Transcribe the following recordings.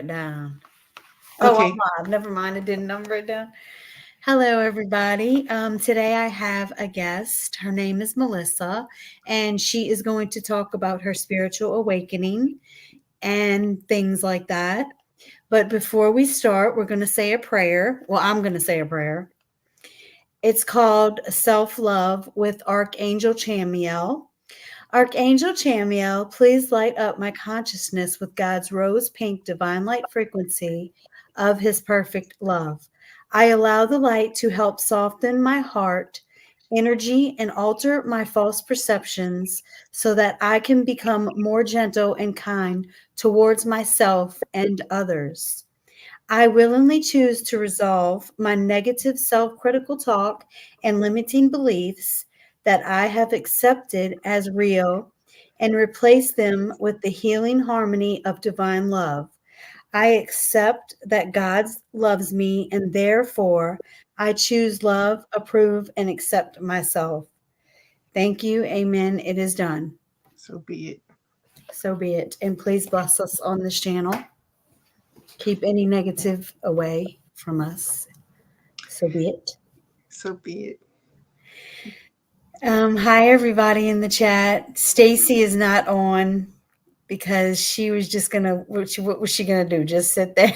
it down. Oh, Okay. I'm live. Never mind. It didn't number it down. Hello, everybody. Today I have a guest. Her name is Melissa, and she is going to talk about her spiritual awakening and things like that. But before we start, we're going to say a prayer. Well, I'm going to say a prayer. It's called Self Love with Archangel Chamiel. Archangel Chamiel, please light up my consciousness with God's rose pink divine light frequency of his perfect love. I allow the light to help soften my heart, energy, and alter my false perceptions so that I can become more gentle and kind towards myself and others. I willingly choose to resolve my negative self critical talk and limiting beliefs that I have accepted as real and replace them with the healing harmony of divine love. I accept that God loves me and therefore I choose love, approve, and accept myself. Thank you. Amen. It is done. So be it. So be it. And please bless us on this channel. Keep any negative away from us. So be it. So be it. Hi everybody in the chat. Stacy is not on because she was just gonna. What was she gonna do? Just sit there?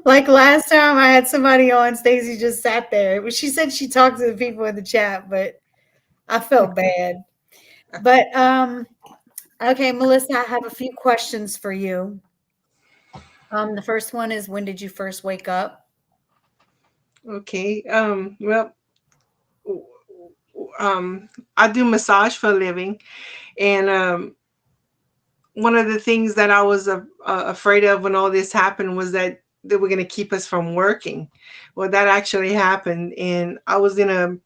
Like last time, I had somebody on. Stacy just sat there. She said she talked to the people in the chat, but I felt bad. But okay, Melissa, I have a few questions for you. The first one is, when did you first wake up? Okay. Well, I do massage for a living, and one of the things that I was afraid of when all this happened was that they were going to keep us from working. Well, that actually happened, and I was in a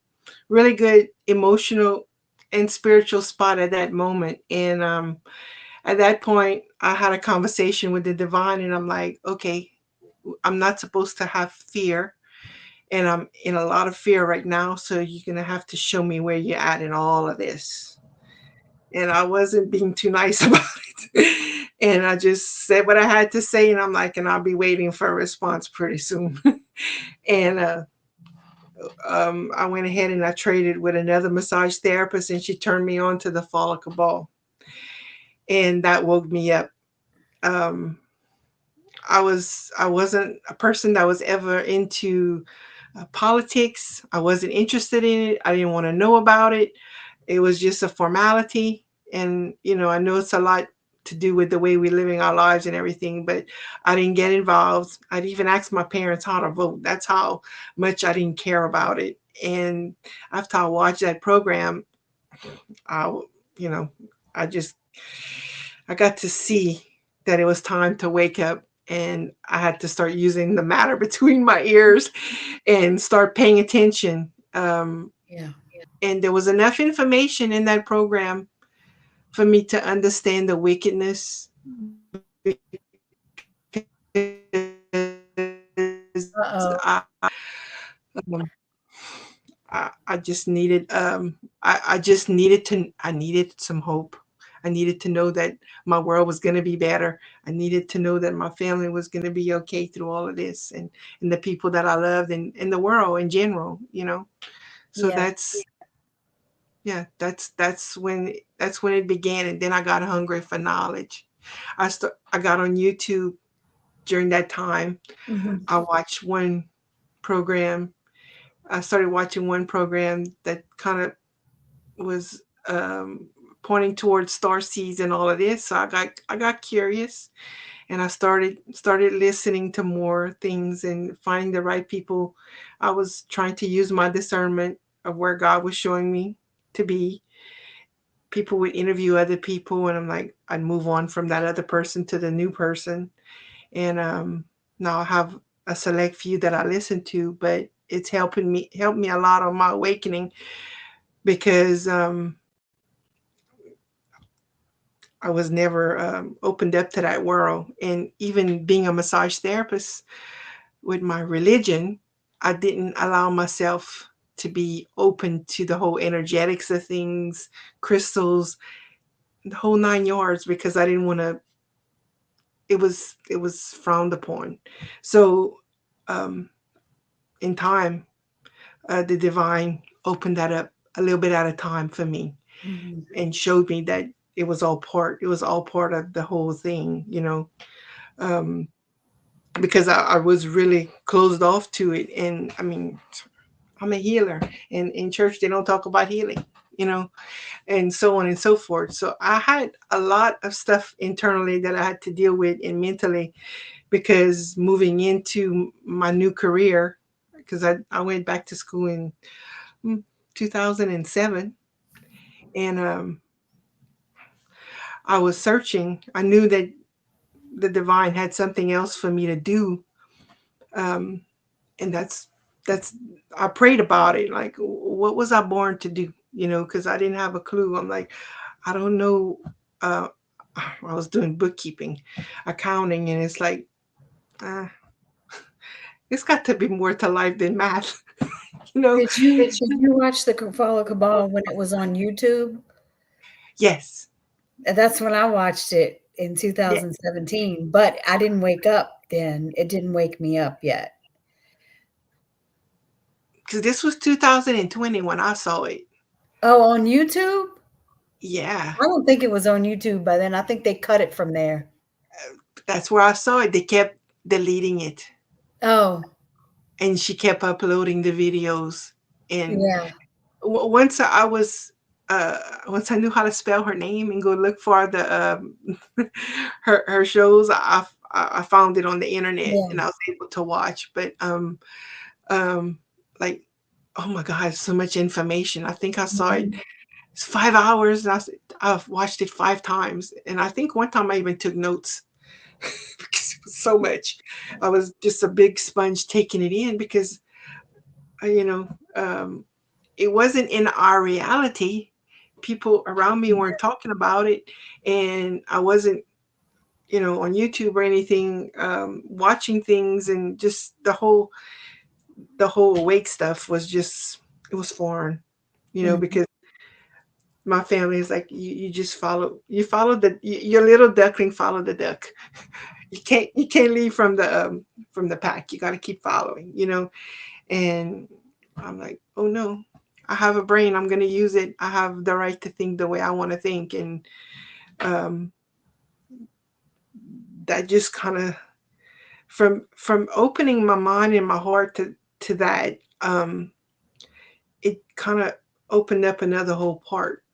really good emotional and spiritual spot at that moment. And at that point, I had a conversation with the divine, and I'm like, okay, I'm not supposed to have fear, and I'm in a lot of fear right now. So you're gonna have to show me where you're at in all of this. And I wasn't being too nice about it. And I just said what I had to say, and I'm like, and I'll be waiting for a response pretty soon. And I went ahead and I traded with another massage therapist, and she turned me on to the follicle ball, and that woke me up. Um, I wasn't a person that was ever into politics. I wasn't interested in it. I didn't want to know about it. It was just a formality. And, I know it's a lot to do with the way we're living our lives and everything, but I didn't get involved. I'd even asked my parents how to vote. That's how much I didn't care about it. And after I watched that program, I, you know, I just, I got to see that it was time to wake up, and I had to start using the matter between my ears and start paying attention. Yeah. And there was enough information in that program for me to understand the wickedness, because Uh-oh. I just needed I just needed to I needed some hope. I needed to know that my world was going to be better. I needed to know that my family was going to be okay through all of this, and the people that I loved, and the world in general. So Yeah. yeah, that's when it began, and then I got hungry for knowledge. I got on YouTube during that time. Mhm. I watched one program. I started watching one program that kind of was pointing towards star seeds and all of this. So I got curious, and I started listening to more things and finding the right people. I was trying to use my discernment of where God was showing me to be. People would interview other people, and I'm like, I'd move on from that other person to the new person. And now I have a select few that I listen to, but it's helped me a lot on my awakening, because I was never opened up to that world. And even being a massage therapist with my religion, I didn't allow myself to be open to the whole energetics of things, crystals, the whole nine yards, because I didn't want to it was frowned upon. So um, in time, the divine opened that up a little bit at a time for me Mhm. and showed me that it was all part of the whole thing, um, because I was really closed off to it. And I mean, I'm a healer, and in church they don't talk about healing, you know, and so on and so forth. So I had a lot of stuff internally that I had to deal with and mentally, because moving into my new career, because I went back to school in 2007. And I was searching. I knew that the divine had something else for me to do. Um, and that's I prayed about it. Like, what was I born to do? Because I didn't have a clue. I'm like, I don't know. Uh, I was doing bookkeeping, accounting, and it's like, uh, it's got to be more to life than math, you know. Did you watch the Follow Cabal when it was on YouTube? Yes, That's when I watched it in yeah, 2017, but I didn't wake up then. It didn't wake me up yet. because this was 2020 when I saw it. Oh, on YouTube? Yeah, I don't think it was on YouTube by then. I think they cut it from there. that's where I saw it. They kept deleting it, Oh, and she kept uploading the videos. And yeah, once I was, once I knew how to spell her name and go look for the her shows, I found it on the internet yeah. and I was able to watch. But um, like, oh my God, so much information. I think I saw it. Mhm. It's 5 hours. And I've watched it 5 times, and I think one time I even took notes because it was so much. I was just a big sponge taking it in because uh, you know um, it wasn't in our reality. People around me weren't talking about it, and I wasn't, on YouTube or anything, watching things, and just the whole awake stuff was just, it was foreign, Mhm. because my family is like, you just follow your little duckling, follow the duck. You can't leave from the pack. You got to keep following, and I'm like, oh no, I have a brain. I'm gonna use it. I have the right to think the way I want to think, and um, that just kind of, from opening my mind and my heart to that, it kind of opened up another whole part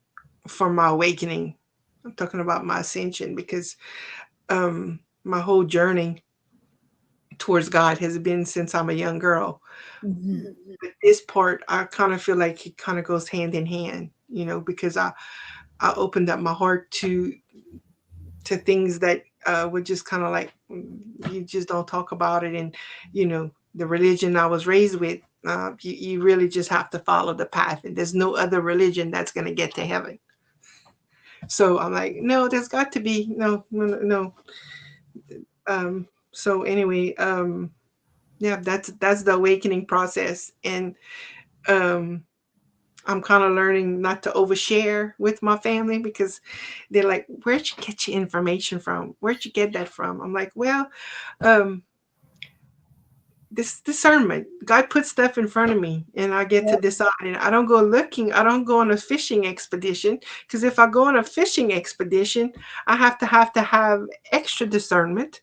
for my awakening. I'm talking about my ascension, because my whole journey towards God has been since I'm a young girl. Mhm. But this part, I kind of feel like it kind of goes hand in hand, because I opened up my heart to things that were just kind of like, you just don't talk about it. And the religion I was raised with, you really just have to follow the path, and there's no other religion that's going to get to heaven. So I'm like, no, there's got to be, no, no, no, no. So anyway, yeah, that's the awakening process. And um I'm kind of learning not to overshare with my family, because they're like, where'd you get your information from? Where'd you get that from? I'm like, well, um, this discernment. God puts stuff in front of me, and I get to Yep. decide. And I don't go looking, I don't go on a fishing expedition, because if I go on a fishing expedition, I have extra discernment.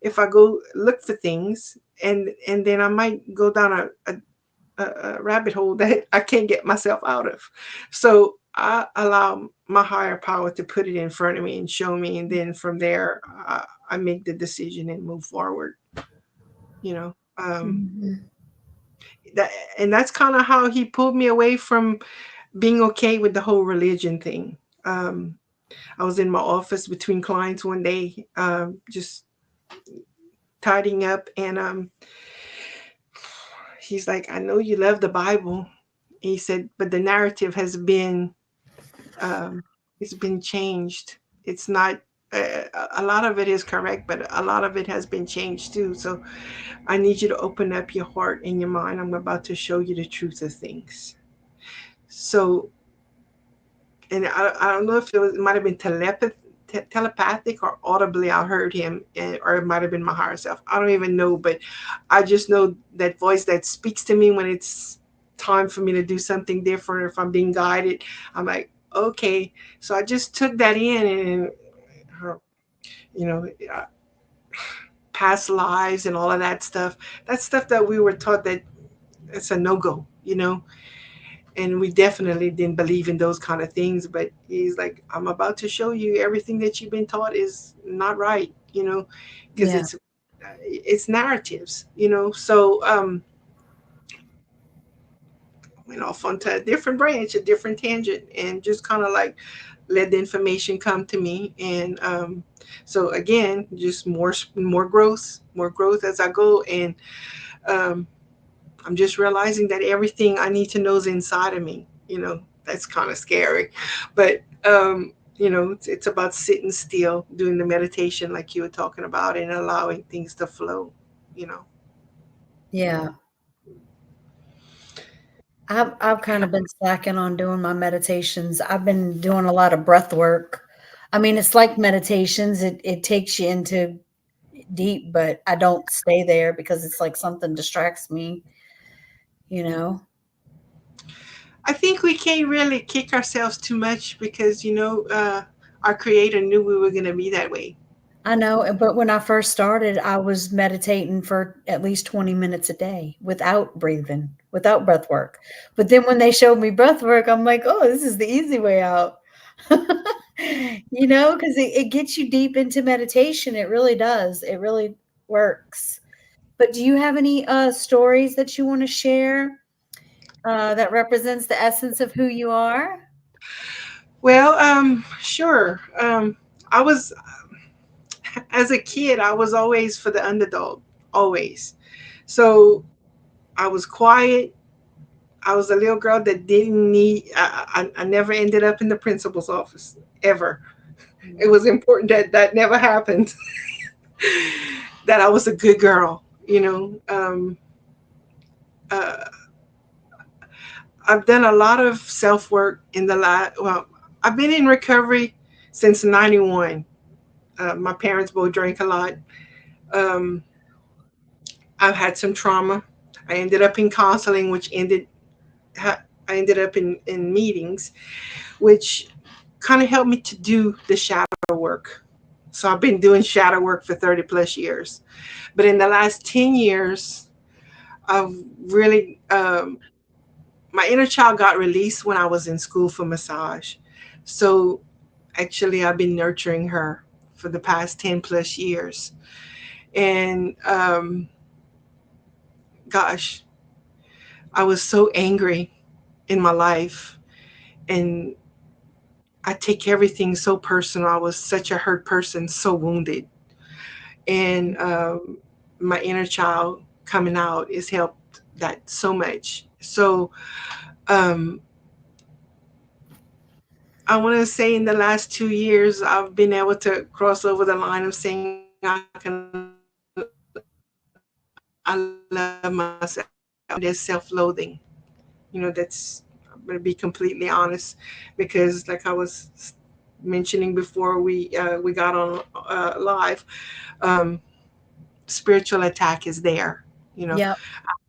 If I go look for things, and then I might go down a rabbit hole that I can't get myself out of. So I allow my higher power to put it in front of me and show me, and then from there, I make the decision and move forward. You know, um, Mhm. that and that's kind of how he pulled me away from being okay with the whole religion thing. Um, I was in my office between clients one day, just tidying up, and he's like, "I know you love the Bible." He said, "But the narrative has been um, it's been changed. It's not a lot of it is correct, but a lot of it has been changed too. So I need you to open up your heart and your mind. I'm about to show you the truth of things." So, and I don't know if it might have been telepathy. telepathic or audibly I heard him, or it might have been my higher self. I don't even know, but I just know that voice that speaks to me when it's time for me to do something different, or if I'm being guided. I'm like, okay. So I just took that in, and her, you know, uh, past lives and all of that stuff. That's stuff that we were taught that it's a no go, and we definitely didn't believe in those kind of things. But he's like, I'm about to show you everything that you've been taught is not right, because Yeah. it's narratives, so went off onto a different branch, a different tangent, and just kind of like let the information come to me. And so again, just more growth as I go. And um, I'm just realizing that everything I need to know is inside of me. That's kind of scary, but it's about sitting still, doing the meditation like you were talking about, and allowing things to flow. You know. Yeah. I've kind of been slacking on doing my meditations. I've been doing a lot of breath work. I mean, it's like meditations. It takes you into deep, but I don't stay there because it's like something distracts me, you know. I think we can't really kick ourselves too much because our creator knew we were going to be that way. I know, but when I first started, I was meditating for at least 20 minutes a day without breathing, without breath work. But then when they showed me breath work, I'm like, oh, this is the easy way out. Because it gets you deep into meditation. It really does. It really works. But do you have any stories that you want to share that represents the essence of who you are? Well, sure. I was as a kid, I was always for the underdog, always. So I was quiet. I was a little girl that didn't need. I never ended up in the principal's office ever. It was important that that never happened. That I was a good girl. Uh, I've done a lot of self work in the last. Well, I've been in recovery since '91. My parents both drank a lot. Um, I've had some trauma. I ended up in counseling, which I ended up in meetings, which kind of helped me to do the shadow work. So I've been doing shadow work for 30 plus years. But in the last 10 years, I've really, my inner child got released when I was in school for massage. So actually, I've been nurturing her for the past 10 plus years. And gosh, I was so angry in my life. And I take everything so personal. I was such a hurt person, so wounded. And my inner child coming out has helped that so much. So um, I want to say in the last 2 years, I've been able to cross over the line of saying I can I love myself. There's self-loathing. That's I'm going to be completely honest because, like I was mentioning before we got on live, um, spiritual attack is there. You know, Yep.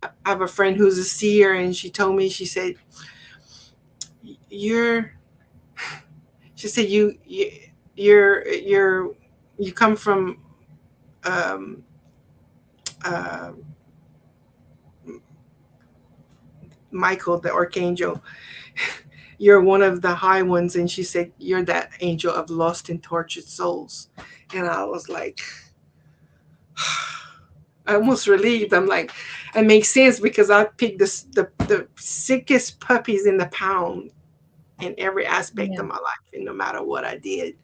I have a friend who's a seer, and she told me, she said, "You're," she said, you're, you come from um, uh, Michael, the archangel. You're one of the high ones," and she said, "You're that angel of lost and tortured souls." And I was like, I almost relieved. I'm like, it makes sense because I picked the sickest puppies in the pound in every aspect Yeah. of my life, and no matter what I did.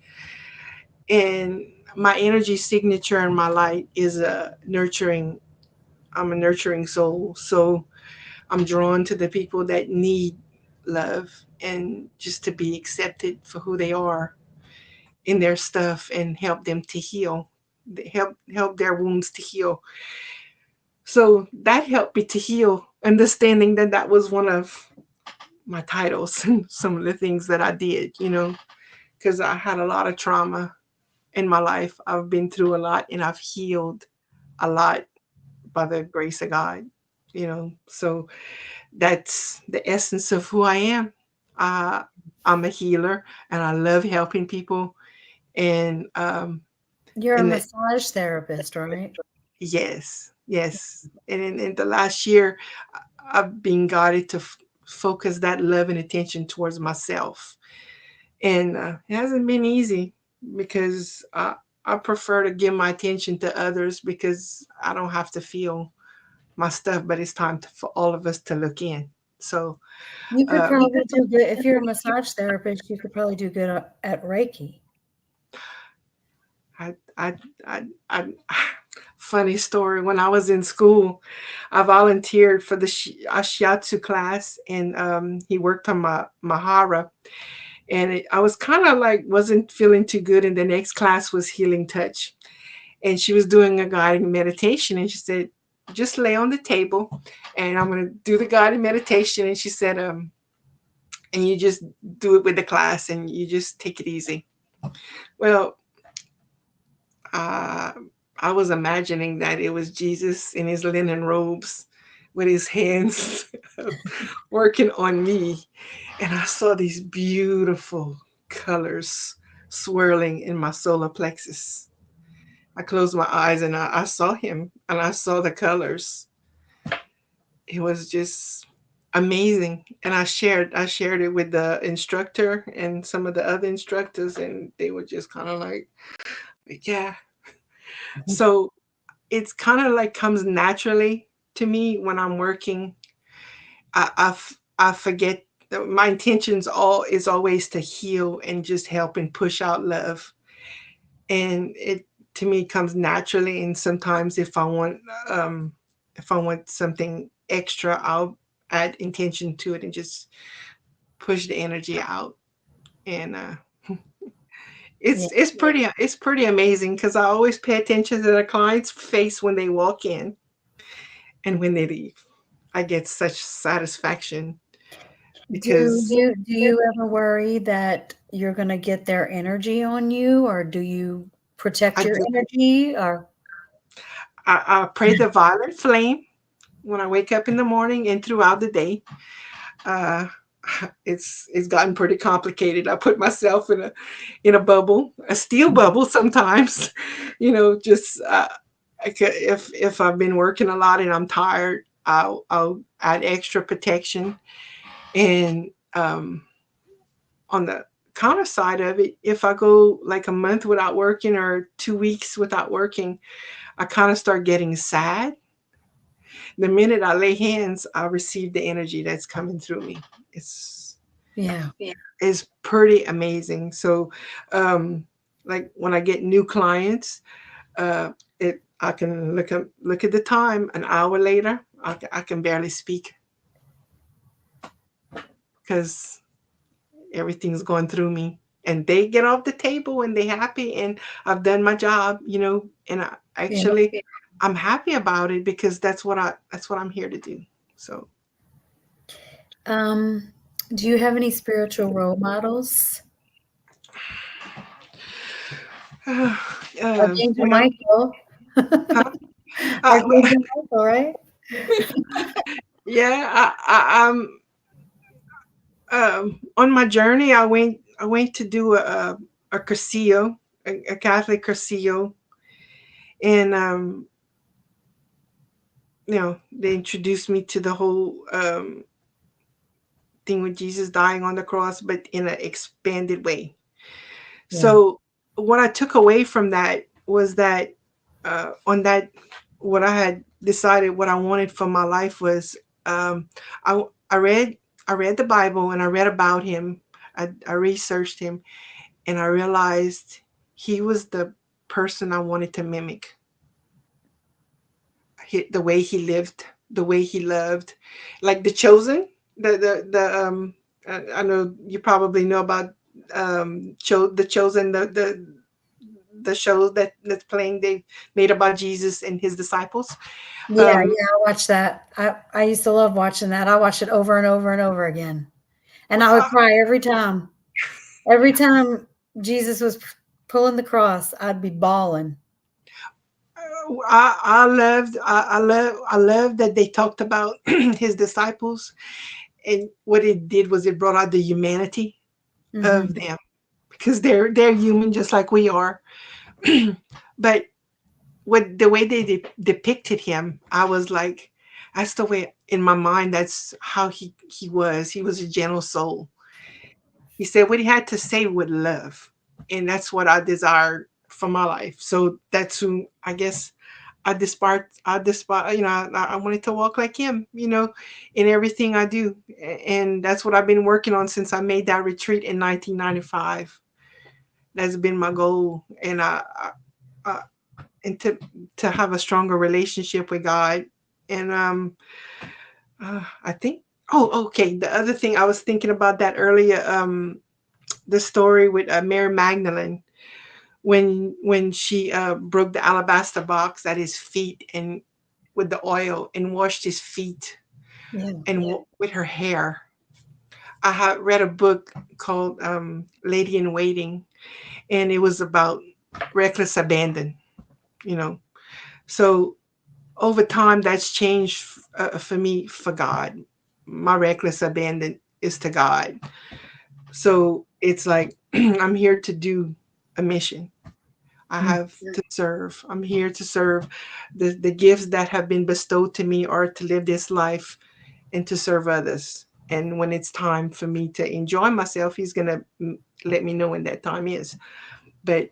And my energy signature in my light is a nurturing. I'm a nurturing soul, so I'm drawn to the people that need love and just to be accepted for who they are in their stuff, and help them to heal, help their wounds to heal. So that helped me to heal, understanding that that was one of my titles and some of the things that I did, because I had a lot of trauma. in my life. I've been through a lot and I've healed a lot by the grace of God, you know. So that's the essence of who I am. Uh, I'm a healer and I love helping people. And You're a in the massage therapist, right? yes, yes. And in the last year, I've been guided to focus that love and attention towards myself. And it hasn't been easy because I prefer to give my attention to others because I don't have to feel my stuff, but it's time for all of us to look in. So, You could um, probably do good if you're a massage therapist, you could probably do good at Reiki. I, I, I, funny story. When I was in school, I volunteered for the shiatsu class, and he worked on my Mahara. And I was kind of like wasn't feeling too good. And the next class was healing touch, and she was doing a guided meditation, and she said, "Just lay on the table, and I'm going to do the guided meditation." And she said, "And you just do it with the class, and you just take it easy." Well, uh, I was imagining that it was Jesus in his linen robes with his hands working on me. And I saw these beautiful colors swirling in my solar plexus. I closed my eyes and I saw him and I saw the colors. It was just amazing. And I shared it with the instructor and some of the other instructors, and they were just kind of like, yeah. So it's kind of like comes naturally to me when I'm working. I forget that my intentions all is always to heal and just help and push out love, and it to me comes naturally. And sometimes um, if I want something extra, I'll add intention to it and just push the energy out. And Yeah. it's pretty amazing because I always pay attention to the client's face when they walk in and when they leave. I get such satisfaction because Do you ever worry that you're gonna get their energy on you, or do you protect I your do. energy, or I pray the violet flame when I wake up in the morning and throughout the day. Uh, it's gotten pretty complicated. I put myself in a bubble, a steel bubble sometimes. Just if I've been working a lot and I'm tired, I'll add extra protection. And on the counter side of it, if I go like a month without working or 2 weeks without working, I kind of start getting sad. The minute I lay hands, I receive the energy that's coming through me. It's yeah. it's pretty amazing. So, um, like when I get new clients, uh, it I can look at the time. An hour later, I can barely speak because everything's going through me. And they get off the table and they happy, and I've done my job. And Yeah. I'm happy about it because that's what I'm here to do. So, Um, do you have any spiritual role models? Archangel when I Michael. huh? Uh, Archangel Michael, right? yeah, on my journey, I went to do a cursillo, a Catholic cursillo, and they introduced me to the whole thing with Jesus dying on the cross, but in an expanded way. Yeah. So what I took away from that was that on that what I had decided what I wanted for my life was um, I I read I read the Bible and I read about him. I researched him and I realized he was the person I wanted to mimic. The way he lived, the way he loved, like the Chosen. I know you probably know about the Chosen, the show that's playing they made about Jesus and his disciples. Yeah, Um, yeah, I watched that. I used to love watching that. I watched it over and over and over again. And I would well, cry every time. Every time Jesus was pulling the cross, I'd be bawling. I love that they talked about his disciples, and what it did was it brought out the humanity of Mhm. them, because they're human just like we are. But what the way they depicted him, I was like, that's the way in my mind. That's how he was. He was a gentle soul. He said what he had to say with love, and that's what I desired for my life. So that's who I guess I despise. I wanted to walk like him. In everything I do, and that's what I've been working on since I made that retreat in 1995. That's been my goal, and I and to have a stronger relationship with God. And I think. Oh, okay. The other thing I was thinking about that earlier, the story with Mary Magdalene, when she broke the alabaster box at his feet and with the oil and washed his feet Yeah. and with her hair. I had read a book called Lady in Waiting, and it was about reckless abandon. You know, so over time that's changed for me for God. My reckless abandon is to God. So it's like I'm here to do a mission. I Mm. have to serve. I'm here to serve. The gifts that have been bestowed to me are to live this life and to serve others. And when it's time for me to enjoy myself, he's going to let me know when that time is. But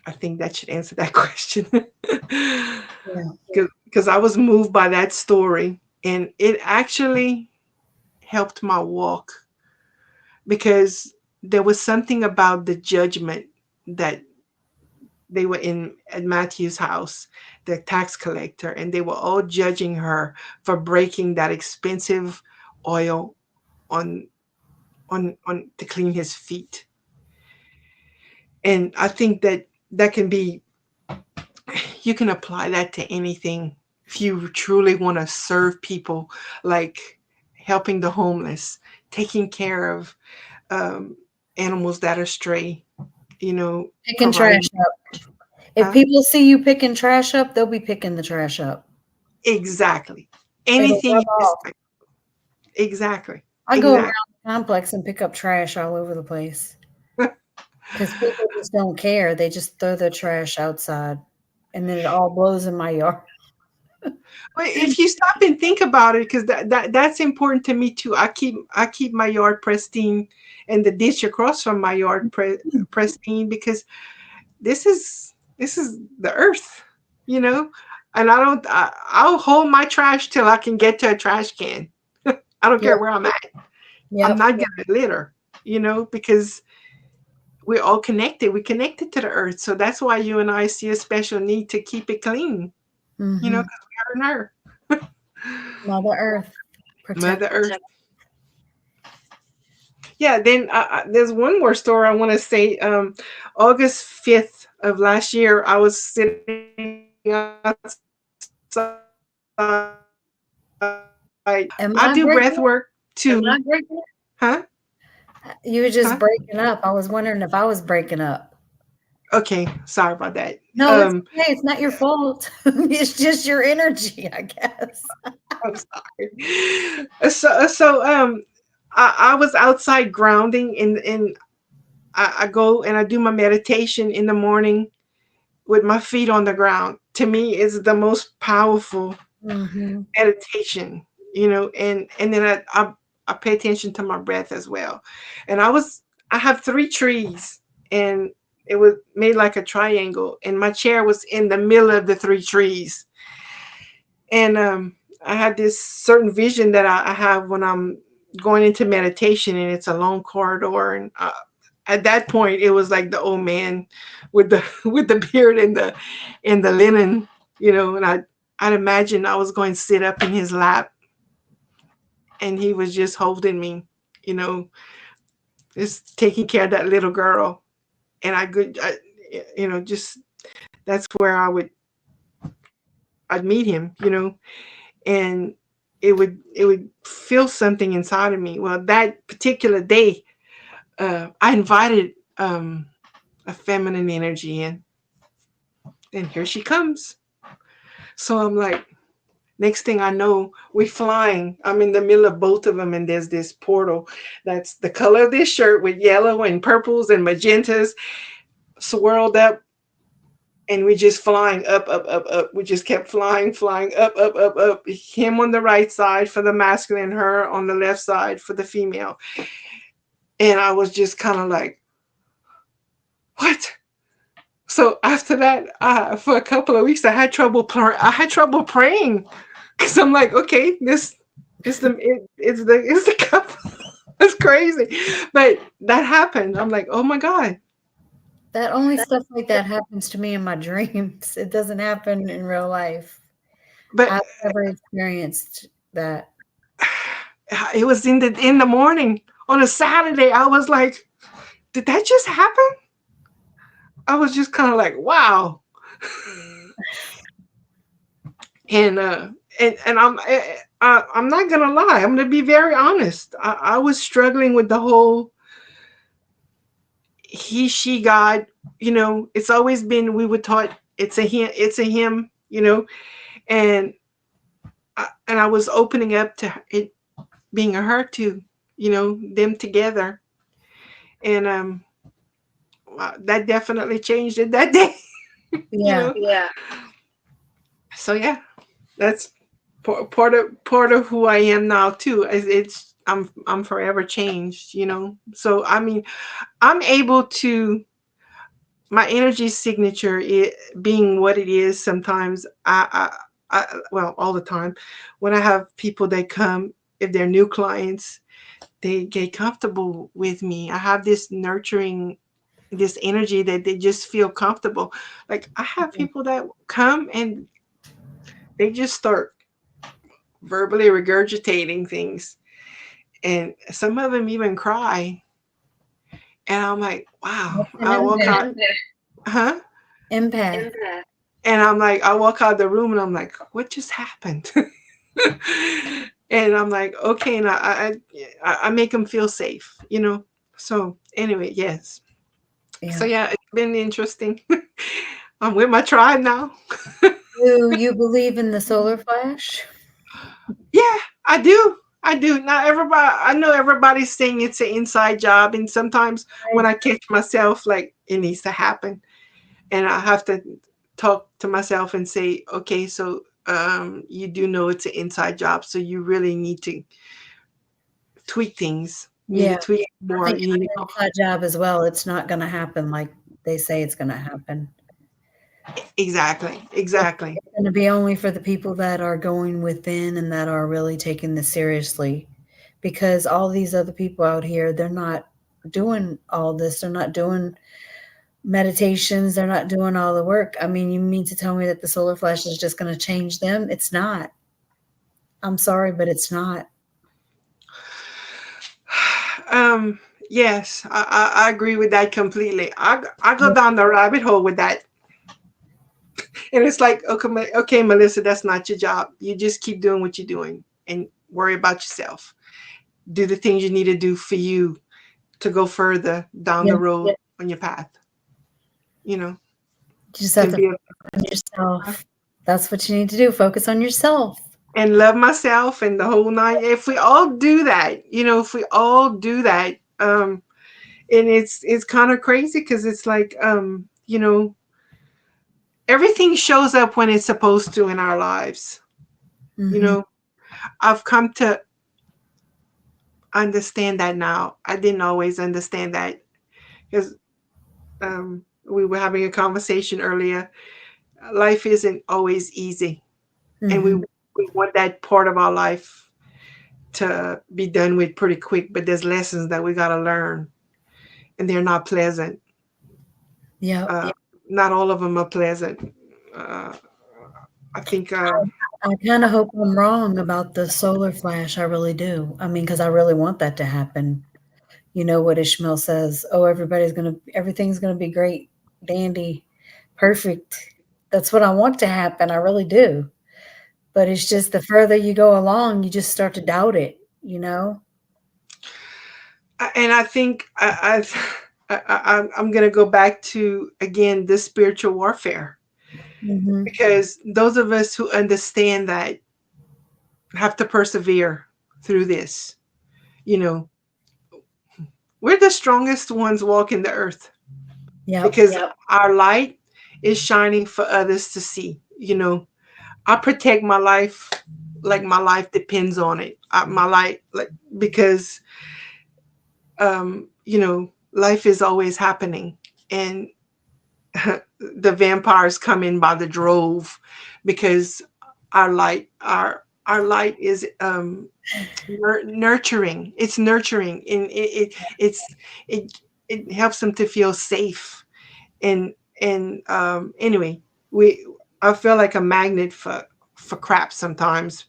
I think that should answer that question. Yeah. Because I was moved by that story, and it actually helped my walk, because there was something about the judgment that they were in at Matthew's house, the tax collector, and they were all judging her for breaking that expensive oil on on to clean his feet. And I think that that can be, you can apply that to anything. If you truly want to serve people, like helping the homeless, taking care of um, animals that are stray, Picking providing. trash up. If Huh? people see you picking trash up, they'll be picking the trash up. Exactly. It'll Anything rub you off. decide. Exactly. I go around Exactly. the complex and pick up trash all over the place because people just don't care. They just throw their trash outside, and then it all blows in my yard. Well, if you stop and think about it, because that's important to me too. I keep my yard pristine, and the ditch across from my yard pristine, because this is the earth, you know. And I'll hold my trash till I can get to a trash can. I don't care Yep, where I'm at. I'm yep. not gonna litter, because we're all connected. We're connected to the earth, so that's why you and I see a special need to keep it clean. Mhm. Because we are on earth. Mother Earth, protect. Mother Earth. Yeah, then there's one more story I want to say. August 5th of last year, I was sitting outside. I do Am breath I work breaking up? too. Huh? You were Huh? just breaking up. I was wondering if I was breaking up. Okay, sorry about that. No, it's okay. It's not your fault. It's just your energy, I guess. I'm sorry. So I was outside grounding, and I go and I do my meditation in the morning with my feet on the ground. To me, is the most powerful Mhm. meditation. And then I pay attention to my breath as well. And I have three trees, and it was made like a triangle, and my chair was in the middle of the three trees. And I had this certain vision that I have when I'm going into meditation, and it's a long corridor. And at that point, it was like the old man with the with the beard and the linen, and I'd imagine I was going to sit up in his lap, and he was just holding me, you know, just taking care of that little girl. And just that's where I'd meet him, and it would feel something inside of me. Well, that particular day, I invited a feminine energy in. And here she comes. So I'm like, next thing I know, we flying. I'm in the middle of both of them, and there's this portal that's the color of this shirt with yellow and purples and magentas swirled up, and we just flying up, up, up, up. We just kept flying, flying up, up, up, up. Him on the right side for the masculine, her on the left side for the female. And I was just kind of like, what? So after that, for a couple of weeks, I had trouble. I had trouble praying because I'm like, okay, this is it's the couple. It's crazy, but that happened. I'm like, oh my god. That only stuff like that happens to me in my dreams. It doesn't happen in real life. But I've never experienced that. it was in the morning on a Saturday. I was like, did that just happen? I was just kind of like, wow. And I'm not gonna lie. I'm gonna be very honest. I was struggling with the whole he she God. It's always been we were taught it's a him, and I was opening up to it being a her too, them together, and that definitely changed it that day. you Yeah. know. Yeah. So yeah, that's part of who I am now too. I'm forever changed. So I mean, I'm able to my energy signature being what it is. Sometimes well, all the time, when I have people that come, if they're new clients, they get comfortable with me. I have this nurturing, this energy that they just feel comfortable. Like I have people that come and they just start verbally regurgitating things, and some of them even cry. And I'm like, wow. That's an I walk impact. out, huh? Empath. And I'm like, I walk out the room and I'm like, what just happened? And I'm like, okay, and I make them feel safe. So anyway, yes. So Yeah. yeah, it's been interesting. I'm with my tribe now. Do you believe in the solar flash? Yeah, I do. I do. Not everybody. I know everybody's saying it's an inside job, and sometimes when Right. I catch myself, like it needs to happen, and I have to talk to myself and say, okay, so you do know it's an inside job, so you really need to tweak things. You need to Yeah. tweak I more. think You need it's to an inside job as well. It's not gonna happen like they say it's gonna happen. exactly, It's exactly. it's gonna be only for the people that are going within and that are really taking this seriously, because all these other people out here, they're not doing all this. They're not doing meditations. They're not doing all the work. I mean, you mean to tell me that the solar flash is just gonna change them? It's not. I'm sorry, but it's not. Um, yes, I agree with that completely. I go down the rabbit hole with that. And it's like, okay, okay, Melissa, that's not your job. You just keep doing what you're doing and worry about yourself. Do the things you need to do for you to go further down Yeah. the road on your path, you know, You just have and to be focus on yourself. That's what you need to do. Focus on yourself. and love myself and the whole nine. If we all do that, if we all do that, and it's kind of crazy because it's like, everything shows up when it's supposed to in our lives. You Mhm. know, I've come to understand that now. I didn't always understand that because we were having a conversation earlier. Life isn't always easy, and we Mhm. we want that part of our life to be done with pretty quick. But there's lessons that we got to learn, and they're not pleasant. Yep. Uh, not all of them are pleasant. Uh, I think. I kinda hope I'm wrong about the solar flash, I really do. I mean, because I really want that to happen. You know what Ishmael says, "Oh, everything's gonna be great, dandy, perfect." That's what I want to happen, I really do. But it's just the further you go along, you just start to doubt it, you know? And I think I'm going to go back to again this spiritual warfare, Mm-hmm. because those of us who understand that have to persevere through this. You know, we're the strongest ones walking the earth Yep. because our light is shining for others to see. You know, I protect my life like my life depends on it. My life, like, because life is always happening, and the vampires come in by the drove because our light is nurturing. It's nurturing, and it it helps them to feel safe. And anyway, we I feel like a magnet for crap sometimes,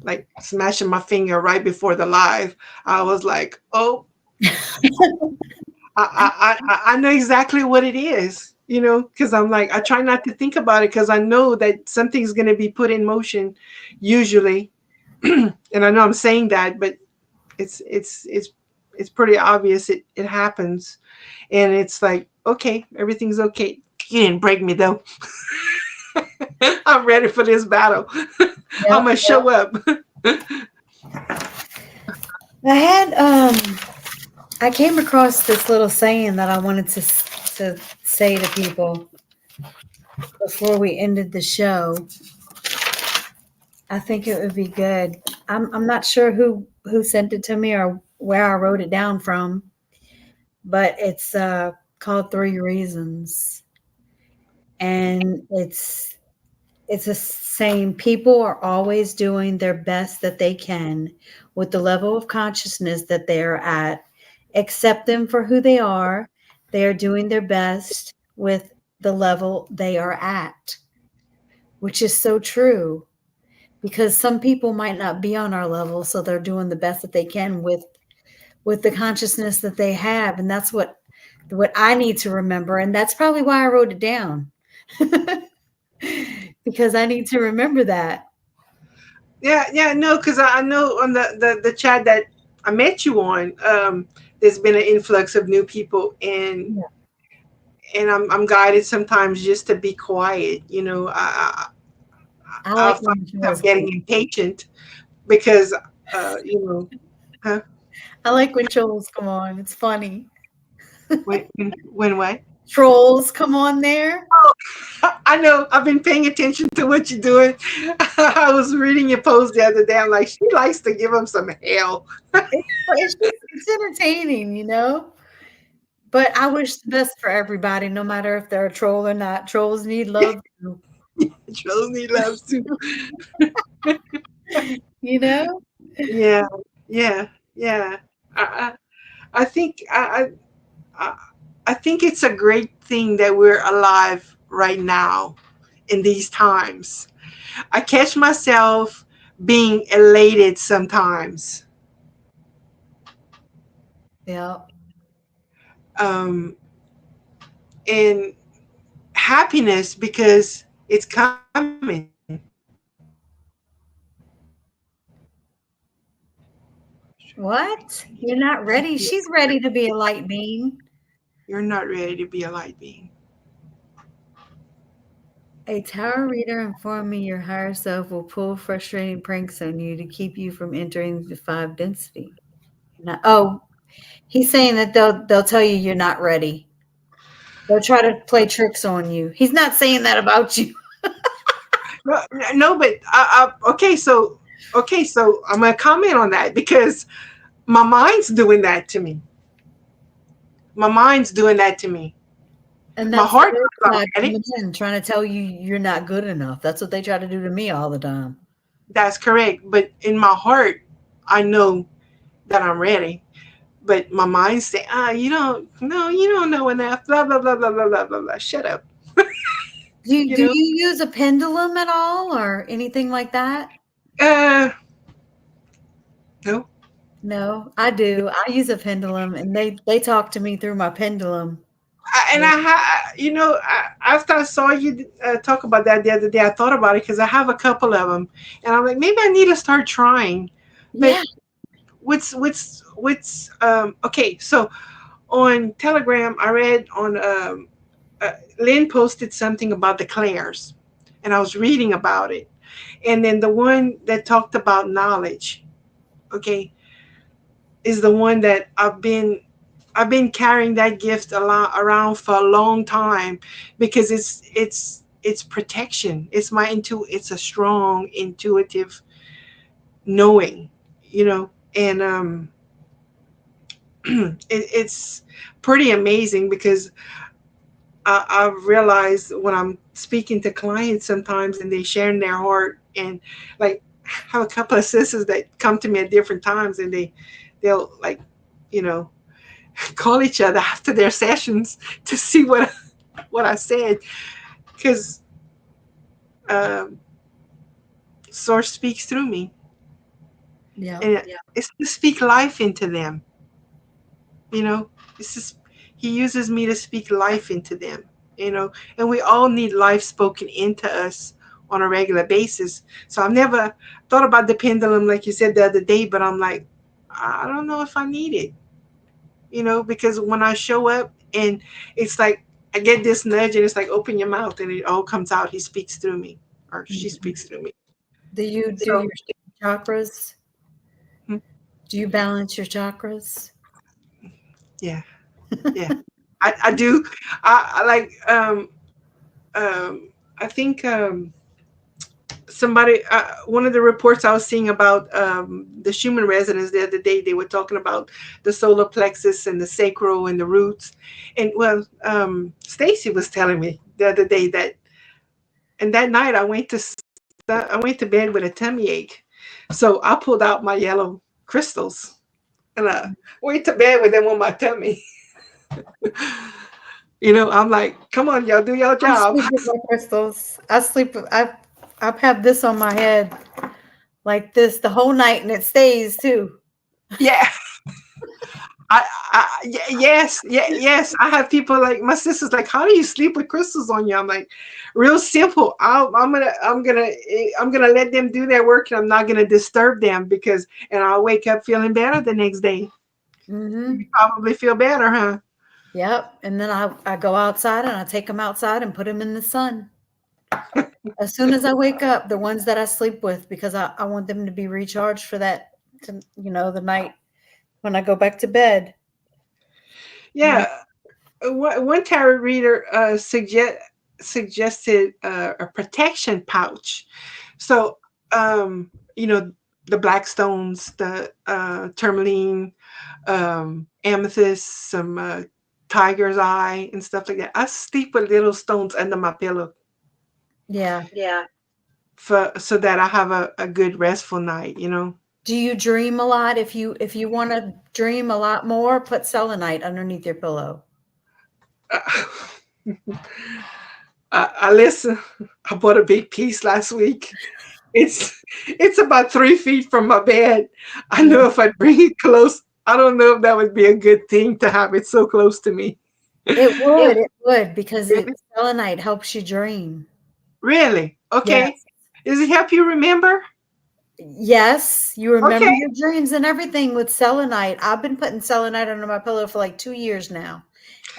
like smashing my finger right before the live. I was like, oh, I know exactly what it is, because I'm like, I try not to think about it because I know that something's going to be put in motion usually. And I know I'm saying that, but it's pretty obvious it happens. And it's like, okay, everything's okay. You didn't break me though. I'm ready for this battle. I'm Yep. gonna show up. I had I came across this little saying that I wanted to say to people before we ended the show. I think it would be good. I'm not sure who sent it to me or where I wrote it down from, but it's called Three Reasons, and it's a saying people are always doing their best that they can with the level of consciousness that they are at. Accept them for who they are. They are doing their best with the level they are at, which is so true because some people might not be on our level, so they're doing the best that they can with the consciousness that they have, and that's what I need to remember, and that's probably why I wrote it down. Because I need to remember that. Yeah, no, because I know on the chat that I met you on, there's been an influx of new people, and I'm guided sometimes just to be quiet. I I like find when myself trolls come. getting impatient because, you know, huh? I like when trolls come on. It's funny. When what? Trolls come on there. I know. I've been paying attention to what you're doing. I was reading your post the other day. I'm like, she likes to give them some hell. It's entertaining, you know. But I wish the best for everybody, no matter if they're a troll or not. Trolls need love too, Josie loves to. you know. Yeah, yeah, yeah. I, I think I, I think it's a great thing that we're alive right now in these times. I catch myself being elated sometimes, Yeah. um, and happiness because it's coming. What? You're not ready? She's ready to be a light being. You're not ready to be a light being. A tarot reader informed me your higher self will pull frustrating pranks on you to keep you from entering the five density. Oh, he's saying that they'll tell you you're not ready. They'll try to play tricks on you. He's not saying that about you. No, no, but okay, so I'm gonna comment on that because my mind's doing that to me. My mind's doing that to me. And My that's the heart dark knows I'm side ready. coming in, trying to tell you you're not good enough. That's what they try to do to me all the time. That's correct. But in my heart, I know that I'm ready. But my mind say, you don't, no, you don't know enough. Blah blah blah blah blah blah blah blah. Shut up. Do You know. you use a pendulum at all or anything like that? Uh, no. No, I do. I use a pendulum, and they talk to me through my pendulum. And after I saw you talk about that the other day, I thought about it because I have a couple of them, and I'm like, maybe I need to start trying. But Yeah. okay, so On Telegram, I read on Lynn posted something about the clairs, and I was reading about it. And then the one that talked about knowledge, okay, is the one that I've been carrying that gift around for a long time because it's protection. It's it's a strong intuitive knowing, you know, and it's pretty amazing because I've realized when I'm speaking to clients sometimes and they sharing their heart and like have a couple of sisters that come to me at different times and they'll like, you know, call each other after their sessions to see what I said because um, Source speaks through me Yeah. and it's to speak life into them. You know, it's just he uses me to speak life into them. You know, and we all need life spoken into us on a regular basis. So I've never thought about the pendulum like you said the other day, but I'm like, I don't know if I need it. You know, because when I show up and it's like I get this nudge and it's like open your mouth and it all comes out. He speaks through me or she Mhm. speaks through me. Do you do So your chakras? hmm, Do you balance your chakras? yeah, yeah, I do. I like um I think somebody one of the reports I was seeing about the Schumann resonance the other day, they were talking about the solar plexus and the sacral and the roots. And well, Stacy was telling me the other day that and that night I went to bed with a tummy ache, so I pulled out my yellow crystals and I went to bed with them on my tummy. You know, I'm like, come on, y'all, do your I job. sleep with my crystals. I sleep with I have this on my head like this the whole night and it stays too. Yeah. Yes, yes. I have people like my sister's like, how do you sleep with crystals on you? I'm like, real simple. I'm gonna let them do their work, and I'm not gonna disturb them because, and I'll wake up feeling better the next day. You Mhm. probably feel better, huh? Yep, and then I go outside and I take them outside and put them in the sun. As soon as I wake up, the ones that I sleep with because I want them to be recharged for that the night when I go back to bed. You know? Yeah. One tarot reader suggested a protection pouch. So, you know, the black stones, the tourmaline, amethyst, some tiger's eye, and stuff like that. I sleep with little stones under my pillow Yeah. for so that I have a good restful night. You know. Do you dream a lot? If you wanna dream a lot more, put selenite underneath your pillow. I listen. I bought a big piece last week. It's it's about 3 feet from my bed. I Yeah. know if I bring it close, I don't know if that would be a good thing to have it so close to me. It would because Really? selenite helps you dream. Really? Okay. Yes. Does it help you remember? Yes, you remember Okay. your dreams and everything with selenite. I've been putting selenite under my pillow for like 2 years now,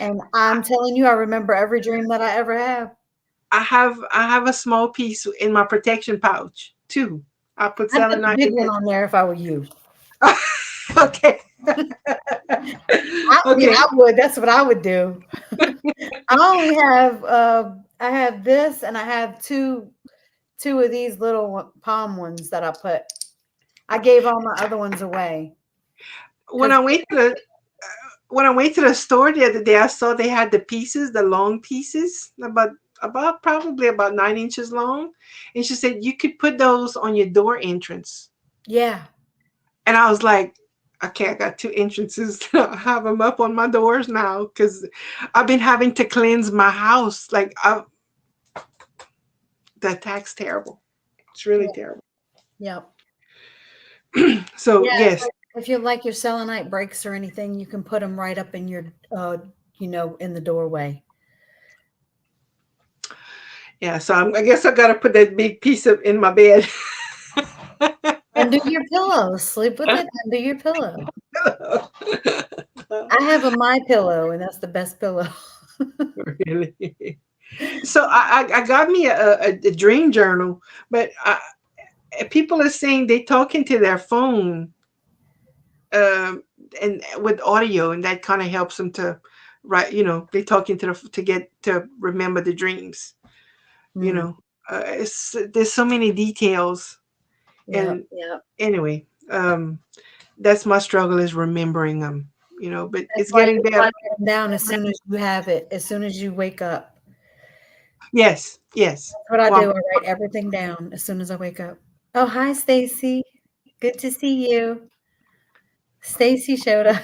and I'm telling you, I remember every dream that I ever have. I have a small piece in my protection pouch too. I put I'd put the selenite big in one it. on there if I were you. Okay. I mean, Okay. I would, that's what I would do. I only have, I have this and I have 2 of these little palm ones that I put. I gave all my other ones away When because I went to the when I went to the store the other day, I saw they had the pieces, the long pieces, about probably about 9 inches long, and she said you could put those on your door entrance. yeah. And I was like, okay, I got two entrances. I have them up on my doors now because I've been having to cleanse my house. The attack's terrible. It's really Yep. terrible. Yep. So Yeah, yes, if you like your selenite breaks or anything, you can put them right up in your, in the doorway. yeah. So I guess I got to put that big piece of in my bed. Under your pillow. Sleep with it under your pillow. I have a My Pillow, and that's the best pillow. Really? So I got me a dream journal, but people are saying they talking to their phone, um, and with audio, and that kind of helps them to write. They talking to get to remember the dreams. You Mm, know, there's so many details, yep. and anyway, that's my struggle is remembering them. But That's it's why getting you better. write them down as soon as you have it, as soon as you wake up. Yes, yes. That's what I Well, do. I write everything down as soon as I wake up. Oh, hi, Stacy. Good to see you. Stacy showed up.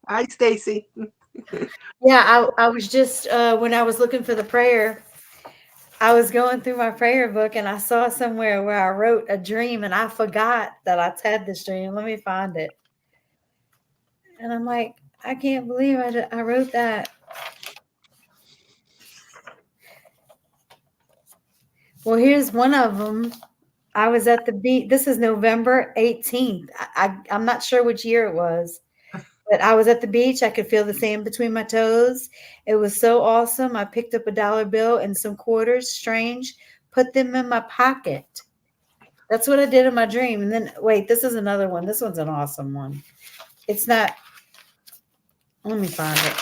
hi, Stacy. Yeah, I was just when I was looking for the prayer, I was going through my prayer book and I saw somewhere where I wrote a dream and I forgot that I had this dream. Let me find it. And I'm like, I can't believe I wrote that. Well, here's one of them. I was at the beach. This is November 18th. I'm not sure which year it was, but I was at the beach. I could feel the sand between my toes. It was so awesome. I picked up a dollar bill and some quarters, strange, put them in my pocket. That's what I did in my dream. And then, wait, this is another one. This one's an awesome one. It's not, let me find it.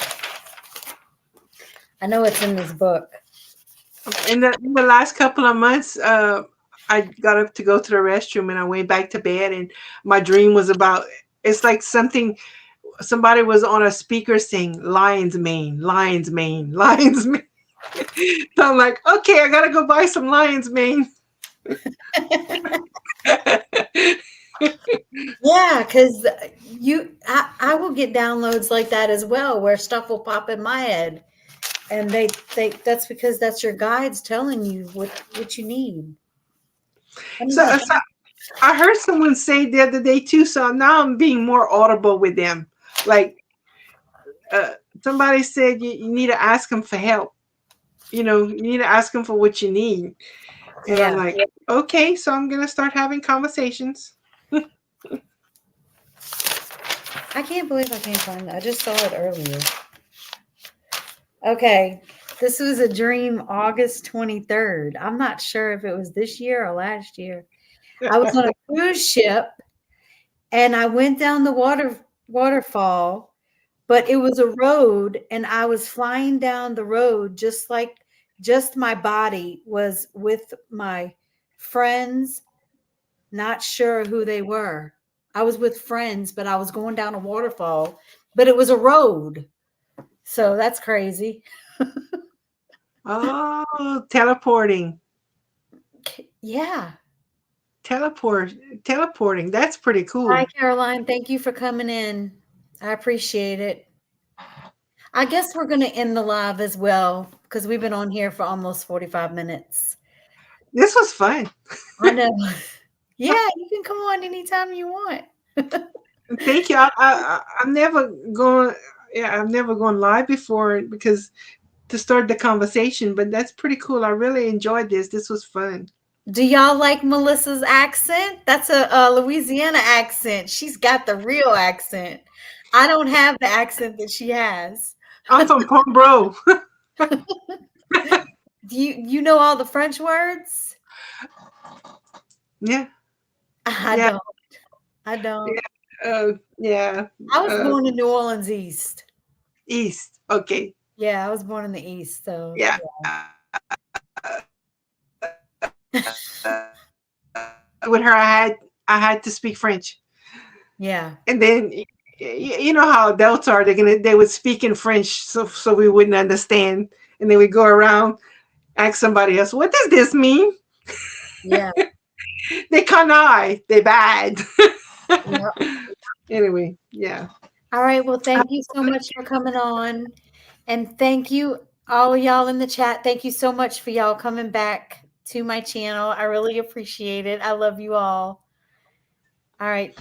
I know it's in this book. In the last couple of months, I got up to go to the restroom and I went back to bed, and my dream was about. It's like somebody was on a speaker saying lion's mane, lion's mane, lion's mane. So I'm like, okay, I gotta go buy some lion's mane. Yeah, because I will get downloads like that as well, where stuff will pop in my head, and they that's because that's your guides telling you what you need. I'm so, done. so I heard someone say the other day too. So now I'm being more audible with them. Like uh, somebody said, you need to ask them for help. You need to ask them for what you need. And I'm Yeah, like, okay, so I'm gonna start having conversations. I can't believe I can't find that. I just saw it earlier. Okay, this was a dream, August 23rd. I'm not sure if it was this year or last year. I was on a cruise ship and I went down the waterfall, but it was a road and I was flying down the road just my body was with my friends, not sure who they were. I was with friends, but I was going down a waterfall, but it was a road. So that's crazy. Oh, teleporting. Yeah. Teleport teleporting. That's pretty Hi, cool. Caroline. Thank you for coming in. I appreciate it. I guess we're going to end the live as well because we've been on here for almost 45 minutes. This was fun. I know. Yeah, you can come on anytime you want. Thank you. I'm never going. Yeah, I've never gone live before because to start the conversation. But that's pretty cool. I really enjoyed this. This was fun. Do y'all like Melissa's accent? That's a Louisiana accent. She's got the real accent. I don't have the accent that she has. I'm from Pombro. Do you know all the French words? Yeah, I yeah, don't. I don't. yeah. I was Uh, born in New Orleans East. East. Okay. Yeah, I was born in the East, so Yeah. With her, I had to speak French, yeah. and then you know how adults are. They would speak in French so we wouldn't understand, and then we go around ask somebody else, what does this mean? Yeah. They canaille. They bad. Yep. Anyway, yeah. All right. Well, thank you so much for coming on. And thank you, all of y'all in the chat. Thank you so much for y'all coming back to my channel. I really appreciate it. I love you all. All right.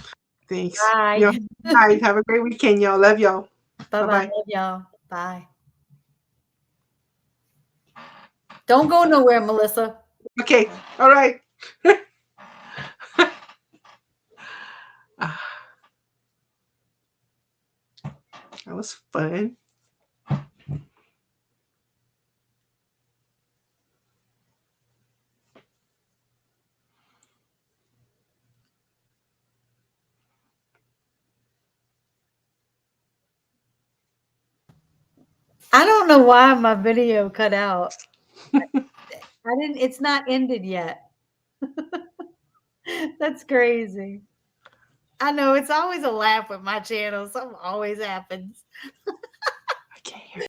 Thanks. Y'all, Bye. all right. Have a great weekend, y'all. Love y'all. Bye Bye bye. bye. Love y'all. Bye. Don't go nowhere, Melissa. Okay. All right. That was fun. I don't know why my video cut out. I didn't it's not ended yet. That's crazy. I know it's always a laugh with my channel. Something always happens.